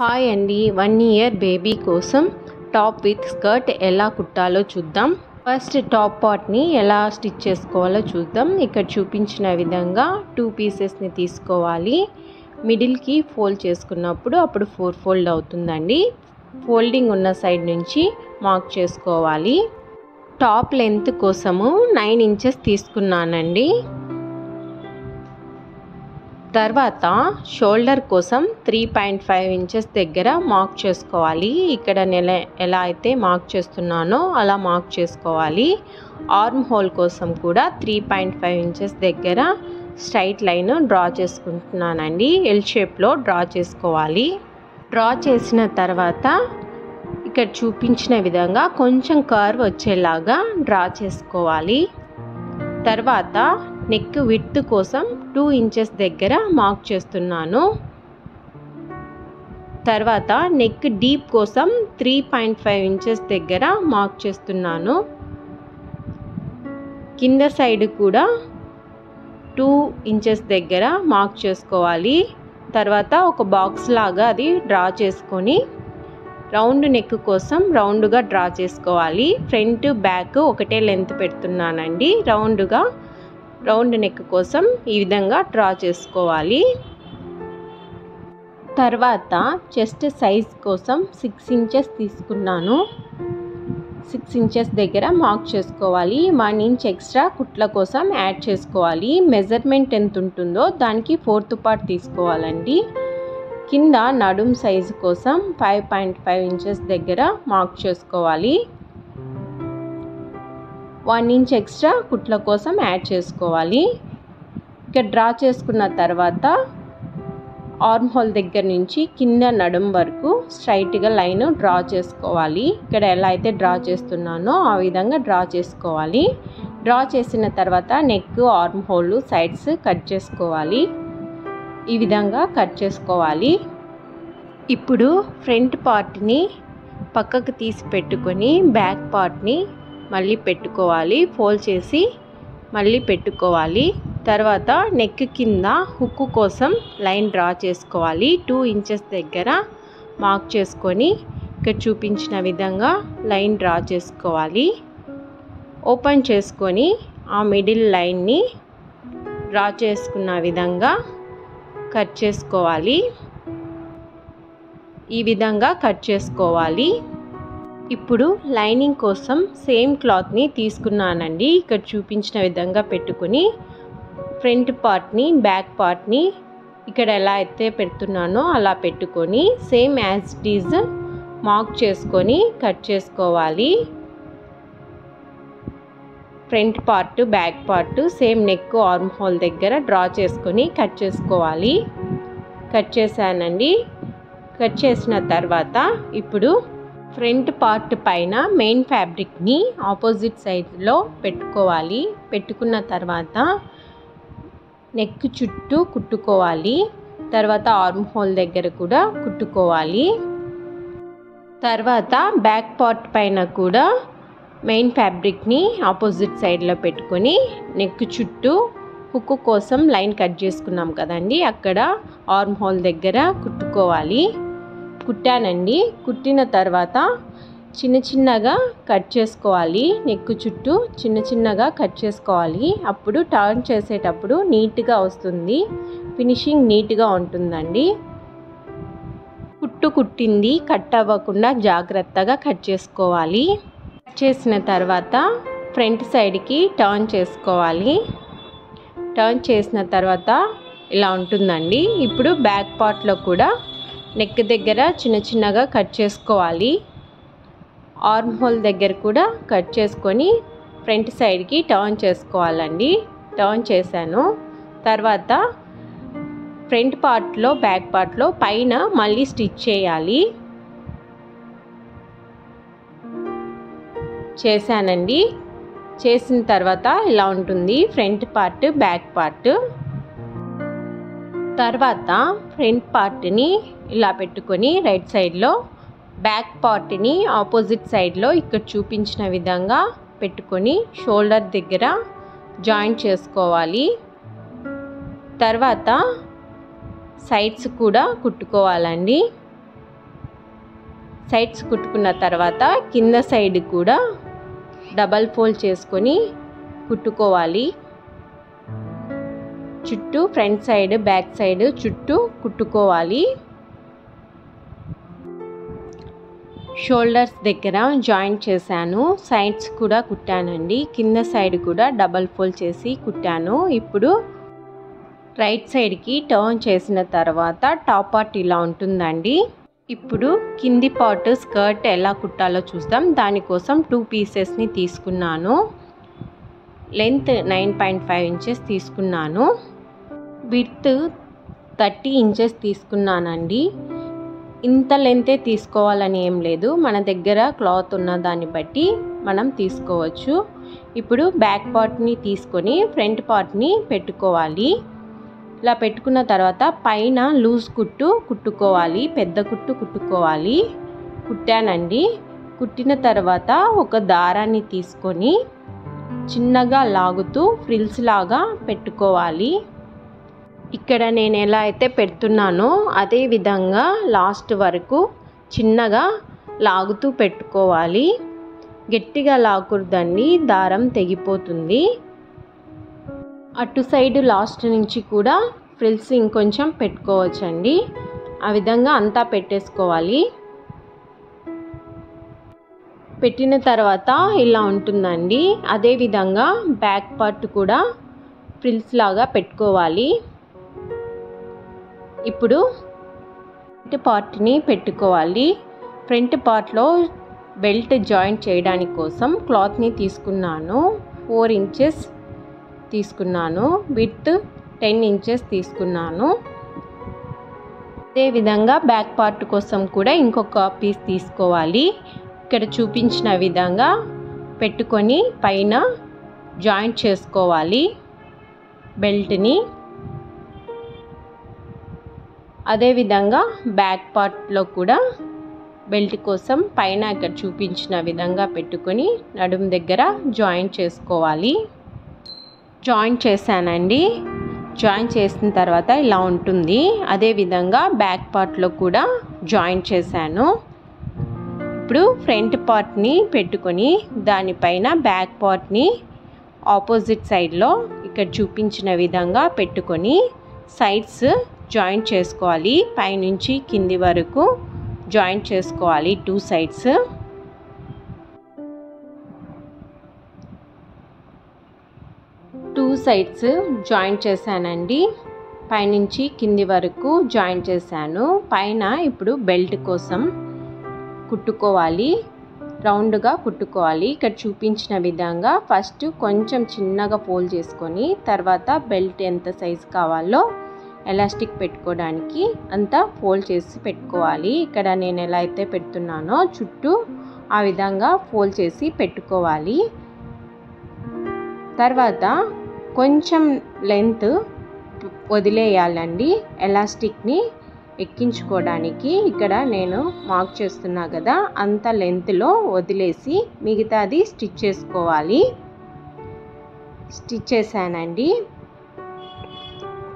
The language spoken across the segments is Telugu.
హాయ్ అండి, 1 ఇయర్ బేబీ కోసం టాప్ విత్ స్కర్ట్ ఎలా కుట్టాలో చూద్దాం. ఫస్ట్ టాప్ పార్ట్ని ఎలా స్టిచ్ చేసుకోవాలో చూద్దాం. ఇక్కడ చూపించిన విధంగా 2 పీసెస్ని తీసుకోవాలి. మిడిల్కి ఫోల్డ్ చేసుకున్నప్పుడు అప్పుడు 4 ఫోల్డ్ అవుతుందండి. ఫోల్డింగ్ ఉన్న సైడ్ నుంచి మార్క్ చేసుకోవాలి. టాప్ లెంత్ కోసము 9 ఇంచెస్ తీసుకున్నానండి. తర్వాత షోల్డర్ కోసం 3.5 ఇంచెస్ దగ్గర మార్క్ చేసుకోవాలి. ఇక్కడ నేను ఎలా అయితే మార్క్ చేస్తున్నానో అలా మార్క్ చేసుకోవాలి. ఆర్మ్ హోల్ కోసం కూడా 3.5 ఇంచెస్ దగ్గర స్ట్రైట్ లైన్ డ్రా చేసుకుంటున్నానండి. ఎల్ షేప్లో డ్రా చేసుకోవాలి. డ్రా చేసిన తర్వాత ఇక్కడ చూపించిన విధంగా కొంచెం కర్వ్ వచ్చేలాగా డ్రా చేసుకోవాలి. తర్వాత నెక్ విడ్త్ కోసం 2 ఇంచెస్ దగ్గర మార్క్ చేస్తున్నాను. తర్వాత నెక్ డీప్ కోసం 3.5 ఇంచెస్ దగ్గర మార్క్ చేస్తున్నాను. కింద సైడ్ కూడా 2 ఇంచెస్ దగ్గర మార్క్ చేసుకోవాలి. తర్వాత ఒక బాక్స్ లాగా అది డ్రా చేసుకొని రౌండ్ నెక్ కోసం రౌండ్గా డ్రా చేసుకోవాలి. ఫ్రంట్ బ్యాక్ ఒకటే లెంత్ పెడుతున్నానండి. రౌండ్ నెక్ కోసం ఈ విధంగా డ్రా చేసుకోవాలి. తర్వాత చెస్ట్ సైజ్ కోసం 6 ఇంచెస్ తీసుకున్నాను. 6 ఇంచెస్ దగ్గర మార్క్ చేసుకోవాలి. 1 ఇంచ్ ఎక్స్ట్రా కుట్ల కోసం యాడ్ చేసుకోవాలి. మెజర్మెంట్ ఎంత ఉంటుందో దానికి 4th పార్ట్ తీసుకోవాలండి. కింద నడుం సైజు కోసం 5.5 ఇంచెస్ దగ్గర మార్క్ చేసుకోవాలి. 1 ఇంచ్ ఎక్స్ట్రా కుట్ల కోసం యాడ్ చేసుకోవాలి. ఇక్కడ డ్రా చేసుకున్న తర్వాత ఆర్మ్ హోల్ దగ్గర నుంచి కింద నడుం వరకు స్ట్రైట్గా లైన్ డ్రా చేసుకోవాలి. ఇక్కడ ఎలా అయితే డ్రా చేస్తున్నానో ఆ విధంగా డ్రా చేసుకోవాలి. డ్రా చేసిన తర్వాత neck, arm whole sides cut చేసుకోవాలి. ఈ విధంగా కట్ చేసుకోవాలి. ఇప్పుడు ఫ్రంట్ పార్ట్ని పక్కకు తీసి పెట్టుకొని బ్యాక్ పార్ట్ని మళ్ళీ పెట్టుకోవాలి. ఫోల్డ్ చేసి మళ్ళీ పెట్టుకోవాలి. తర్వాత నెక్ కింద హుక్ కోసం లైన్ డ్రా చేసుకోవాలి. 2 ఇంచెస్ దగ్గర మార్క్ చేసుకొని ఇక్కడ చూపించిన విధంగా లైన్ డ్రా చేసుకోవాలి. ఓపెన్ చేసుకొని ఆ మిడిల్ లైన్ని డ్రా చేసుకున్న విధంగా కట్ చేసుకోవాలి. ఈ విధంగా కట్ చేసుకోవాలి. ఇప్పుడు లైనింగ్ కోసం సేమ్ క్లాత్ని తీసుకున్నానండి. ఇక్కడ చూపించిన విధంగా పెట్టుకొని ఫ్రంట్ పార్ట్ని, బ్యాక్ పార్ట్ని ఇక్కడ ఎలా అయితే పెడుతున్నానో అలా పెట్టుకొని same as it is mark చేసుకొని కట్ చేసుకోవాలి. Front part, back part same neck, arm whole దగ్గర డ్రా చేసుకొని కట్ చేసుకోవాలి. కట్ చేశానండి. కట్ చేసిన తర్వాత ఇప్పుడు ఫ్రంట్ పార్ట్ పైన మెయిన్ ఫ్యాబ్రిక్ని ఆపోజిట్ సైడ్లో పెట్టుకోవాలి. పెట్టుకున్న తర్వాత నెక్ చుట్టూ కుట్టుకోవాలి. తర్వాత ఆర్మ్ హోల్ దగ్గర కూడా కుట్టుకోవాలి. తర్వాత బ్యాక్ పార్ట్ పైన కూడా మెయిన్ ఫ్యాబ్రిక్ని ఆపోజిట్ సైడ్లో పెట్టుకొని నెక్ చుట్టూ హుక్ కోసం లైన్ కట్ చేసుకున్నాం కదండి, అక్కడ ఆర్మ్ హోల్ దగ్గర కుట్టుకోవాలి. కుట్టానండి. కుట్టిన తర్వాత చిన్నగా కట్ చేసుకోవాలి. నెక్ చుట్టూ చిన్నగా కట్ చేసుకోవాలి. అప్పుడు టర్న్ చేసేటప్పుడు నీట్గా వస్తుంది. ఫినిషింగ్ నీట్గా ఉంటుందండి. కుట్టింది కట్ అవ్వకుండా జాగ్రత్తగా కట్ చేసుకోవాలి. కట్ చేసిన తర్వాత ఫ్రంట్ సైడ్కి టర్న్ చేసుకోవాలి. టర్న్ చేసిన తర్వాత ఇలా ఉంటుందండి. ఇప్పుడు బ్యాక్ పార్ట్లో కూడా నెక్ దగ్గర చిన్నగా కట్ చేసుకోవాలి. ఆర్మ్ హోల్ దగ్గర కూడా కట్ చేసుకొని ఫ్రంట్ సైడ్కి టర్న్ చేసుకోవాలండి. టర్న్ చేశాను. తర్వాత ఫ్రంట్ పార్ట్లో, బ్యాక్ పార్ట్లో పైన మళ్ళీ స్టిచ్ చేయాలి. చేశానండి. చేసిన తర్వాత ఇలా ఉంటుంది ఫ్రంట్ పార్ట్, బ్యాక్ పార్ట్. తర్వాత ఫ్రంట్ పార్ట్ని ఇలా పెట్టుకొని రైట్ సైడ్లో, బ్యాక్ పార్ట్ని ఆపోజిట్ సైడ్లో ఇక్కడ చూపించిన విధంగా పెట్టుకొని షోల్డర్ దగ్గర జాయింట్ చేసుకోవాలి. తర్వాత సైడ్స్ కూడా కుట్టుకోవాలండి. సైడ్స్ కుట్టుకున్న తర్వాత కింద సైడ్ కూడా డబల్ ఫోల్డ్ చేసుకొని కుట్టుకోవాలి. చుట్టూ ఫ్రంట్ సైడ్ బ్యాక్ సైడ్ చుట్టూ కుట్టుకోవాలి. షోల్డర్స్ దగ్గర జాయింట్ చేశాను, సైడ్స్ కూడా కుట్టానండి. కింద సైడ్ కూడా డబల్ ఫోల్డ్ చేసి కుట్టాను. ఇప్పుడు రైట్ సైడ్కి టర్న్ చేసిన తర్వాత టాప్ పార్ట్ ఇలా ఉంటుందండి. ఇప్పుడు కింది పార్ట్ స్కర్ట్ ఎలా కుట్టాలో చూద్దాం. దానికోసం 2 పీసెస్ని తీసుకున్నాను. లెంత్ 9.5 ఇంచెస్ తీసుకున్నాను. విడ్త్ 30 ఇంచెస్ తీసుకున్నానండి. ఇంత లెంతే తీసుకోవాలని ఏం లేదు, మన దగ్గర క్లాత్ ఉన్న దాన్ని బట్టి మనం తీసుకోవచ్చు. ఇప్పుడు బ్యాక్ పార్ట్ని తీసుకొని ఫ్రంట్ పార్ట్ని పెట్టుకోవాలి. ఇలా పెట్టుకున్న తర్వాత పైన లూజ్ కుట్టు కుట్టుకోవాలి, పెద్ద కుట్టు కుట్టుకోవాలి. కుట్టానండి. కుట్టిన తర్వాత ఒక దారాన్ని తీసుకొని చిన్నగా లాగుతూ ఫ్రిల్స్ లాగా పెట్టుకోవాలి. ఇక్కడ నేను ఎలా అయితే పెడుతున్నానో అదే విధంగా లాస్ట్ వరకు చిన్నగా లాగుతూ పెట్టుకోవాలి. గట్టిగా లాగకూడదండి, దారం తెగిపోతుంది. అటు సైడ్ లాస్ట్ నుంచి కూడా ఫ్రిల్స్ ఇంకొంచెం పెట్టుకోవచ్చండి. ఆ విధంగా అంతా పెట్టేసుకోవాలి. పెట్టిన తర్వాత ఇలా ఉంటుందండి. అదే విధంగా బ్యాక్ పార్ట్ కూడా ఫ్రిల్స్ లాగా పెట్టుకోవాలి. ఇప్పుడు ఫ్రంట్ పార్ట్ని పెట్టుకోవాలి. ఫ్రంట్ పార్ట్లో బెల్ట్ జాయింట్ చేయడానికి కోసం క్లాత్ని తీసుకున్నాను. 4 ఇంచెస్ తీసుకున్నాను. విడ్త్ 10 ఇంచెస్ తీసుకున్నాను. అదేవిధంగా బ్యాక్ పార్ట్ కోసం కూడా ఇంకొక పీస్ తీసుకోవాలి. ఇక్కడ చూపించిన విధంగా పెట్టుకొని పైన జాయింట్ చేసుకోవాలి బెల్ట్ని. అదేవిధంగా బ్యాక్ పార్ట్లో కూడా బెల్ట్ కోసం పైన ఇక్కడ చూపించిన విధంగా పెట్టుకొని నడుము దగ్గర జాయింట్ చేసుకోవాలి. జాయింట్ చేశానండి. జాయింట్ చేసిన తర్వాత ఇలా ఉంటుంది. అదేవిధంగా బ్యాక్ పార్ట్లో కూడా జాయింట్ చేశాను. ఇప్పుడు ఫ్రంట్ పార్ట్ని పెట్టుకొని దానిపైన బ్యాక్ పార్ట్ని ఆపోజిట్ సైడ్లో ఇక్కడ చూపించిన విధంగా పెట్టుకొని సైడ్స్ జాయింట్ చేసుకోవాలి. పైనుంచి కింది వరకు జాయింట్ చేసుకోవాలి 2 సైడ్స్. జాయింట్ చేశానండి. పైనుంచి కింది వరకు జాయింట్ చేశాను. పైన ఇప్పుడు బెల్ట్ కోసం కుట్టుకోవాలి, రౌండ్గా కుట్టుకోవాలి. ఇక్కడ చూపించిన విధంగా ఫస్ట్ కొంచెం చిన్నగా ఫోల్డ్ చేసుకొని తర్వాత బెల్ట్ ఎంత సైజు కావాలో ఎలాస్టిక్ పెట్టుకోవడానికి అంతా ఫోల్డ్ చేసి పెట్టుకోవాలి. ఇక్కడ నేను ఎలా అయితే పెడుతున్నానో చుట్టూ ఆ విధంగా ఫోల్డ్ చేసి పెట్టుకోవాలి. తర్వాత కొంచెం లెంత్ వదిలేయాలండి ఎలాస్టిక్ని ఎక్కించుకోవడానికి. ఇక్కడ నేను మార్క్ చేస్తున్నా కదా, అంత లెంత్లో వదిలేసి మిగతాది స్టిచ్ చేసుకోవాలి. స్టిచ్ చేశానండి.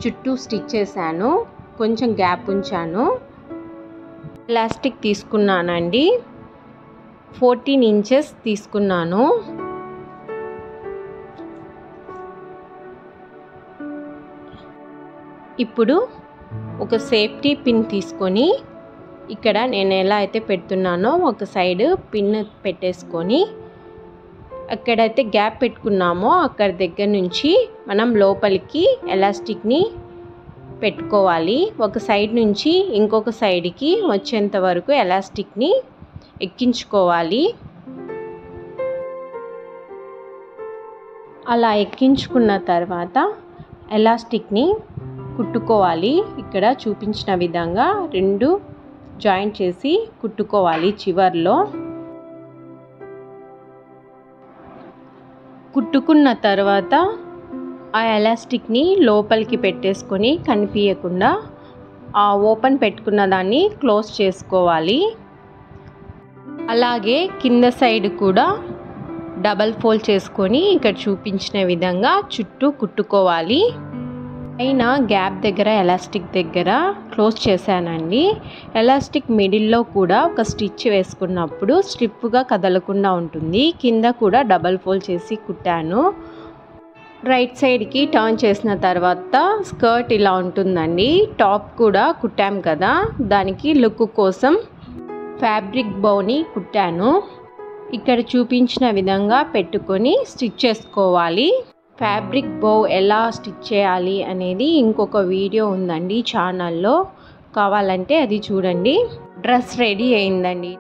చుట్టూ స్టిచ్ చేశాను. కొంచెం గ్యాప్ ఉంచాను. ఎలాస్టిక్ తీసుకున్నానండి. 14 ఇంచెస్ తీసుకున్నాను. ఇప్పుడు ఒక సేఫ్టీ పిన్ తీసుకొని ఇక్కడ నేను ఎలా అయితే పెడుతున్నానో ఒక సైడ్ పిన్ పెట్టేసుకొని ఎక్కడైతే గ్యాప్ పెట్టుకున్నామో అక్కడ దగ్గర నుంచి మనం లోపలికి ఎలాస్టిక్ని పెట్టుకోవాలి. ఒక సైడ్ నుంచి ఇంకొక సైడ్కి వచ్చేంత వరకు ఎలాస్టిక్ని ఎక్కించుకోవాలి. అలా ఎక్కించుకున్న తర్వాత ఎలాస్టిక్ని కుట్టుకోవాలి. ఇక్కడ చూపించిన విధంగా 2 జాయింట్ చేసి కుట్టుకోవాలి. చివర్లో కుట్టుకున్న తర్వాత ఆ ఎలాస్టిక్ని లోపలికి పెట్టేసుకొని కనిపించకుండా ఆ ఓపెన్ పెట్టుకున్న దాన్ని క్లోజ్ చేసుకోవాలి. అలాగే కింద సైడ్ కూడా డబల్ ఫోల్డ్ చేసుకొని ఇక్కడ చూపించిన విధంగా చుట్టూ కుట్టుకోవాలి. పైన గ్యాప్ దగ్గర ఎలాస్టిక్ దగ్గర క్లోజ్ చేశానండి. ఎలాస్టిక్ మిడిల్లో కూడా ఒక స్టిచ్ వేసుకున్నప్పుడు స్ట్రిప్గా కదలకుండా ఉంటుంది. కింద కూడా డబల్ ఫోల్డ్ చేసి కుట్టాను. రైట్ సైడ్కి టర్న్ చేసిన తర్వాత స్కర్ట్ ఇలా ఉంటుందండి. టాప్ కూడా కుట్టాం కదా, దానికి లుక్ కోసం ఫ్యాబ్రిక్ బౌని కుట్టాను. ఇక్కడ చూపించిన విధంగా పెట్టుకొని స్టిచ్ చేసుకోవాలి. ఫ్యాబ్రిక్ బౌ ఎలా స్టిచ్ చేయాలి అనేది ఇంకొక వీడియో ఉందండి ఛానల్లో, కావాలంటే అది చూడండి. డ్రెస్ రెడీ అయిందండి.